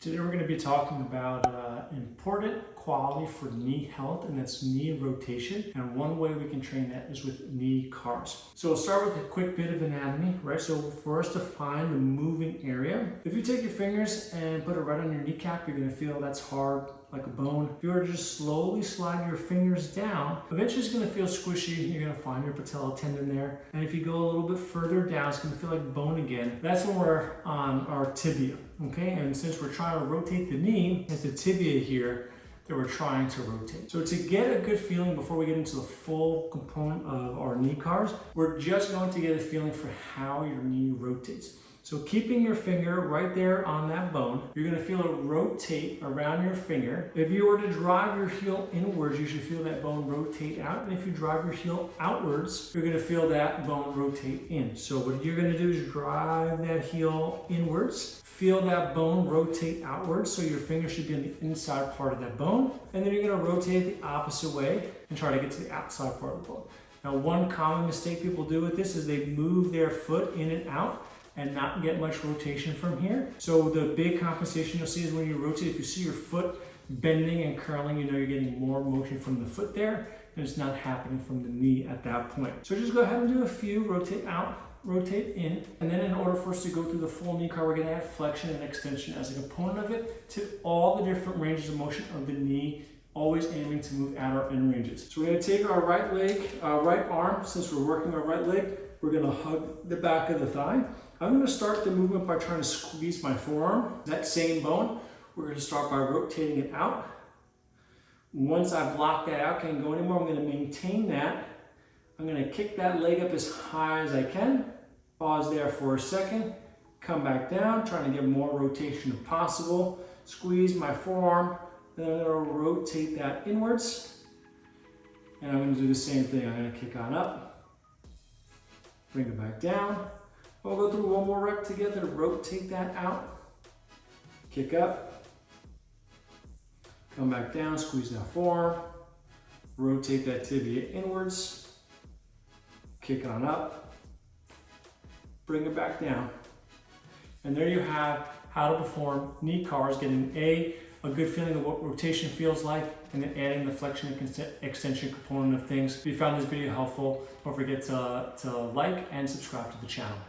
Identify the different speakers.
Speaker 1: Today we're going to be talking about important quality for knee health, and that's knee rotation. And one way we can train that is with knee cars. So we'll start with a quick bit of anatomy, right? So for us to find the moving area, if you take your fingers and put it right on your kneecap, you're going to feel that's hard like a bone. If you were to just slowly slide your fingers down, eventually it's going to feel squishy. You're going to find your patella tendon there. And if you go a little bit further down, it's going to feel like bone again. That's when we're on our tibia, okay? And since we're trying to rotate the knee, it's the tibia here that we're trying to rotate. So to get a good feeling before we get into the full component of our knee cars, we're just going to get a feeling for how your knee rotates. So keeping your finger right there on that bone, you're going to feel it rotate around your finger. If you were to drive your heel inwards, you should feel that bone rotate out. And if you drive your heel outwards, you're going to feel that bone rotate in. So what you're going to do is drive that heel inwards, feel that bone rotate outwards. So your finger should be on the inside part of that bone. And then you're going to rotate it the opposite way and try to get to the outside part of the bone. Now, one common mistake people do with this is they move their foot in and out and not get much rotation from here. So the big compensation you'll see is when you rotate, if you see your foot bending and curling, you know you're getting more motion from the foot there, and it's not happening from the knee at that point. So just go ahead and do a few, rotate out, rotate in, and then in order for us to go through the full knee car, we're gonna add flexion and extension as a component of it to all the different ranges of motion of the knee, always aiming to move out our end ranges. So we're gonna take our right leg, right arm, since we're working our right leg, we're gonna hug the back of the thigh. I'm going to start the movement by trying to squeeze my forearm, that same bone. We're going to start by rotating it out. Once I've locked that out, can't go anymore, I'm going to maintain that. I'm going to kick that leg up as high as I can. Pause there for a second. Come back down, trying to get more rotation if possible. Squeeze my forearm, then I'm going to rotate that inwards. And I'm going to do the same thing. I'm going to kick on up, bring it back down. We'll go through one more rep together, rotate that out, kick up, come back down, squeeze that forearm, rotate that tibia inwards, kick on up, bring it back down. And there you have how to perform knee cars, getting a good feeling of what rotation feels like, and then adding the flexion and extension component of things. If you found this video helpful, don't forget to like and subscribe to the channel.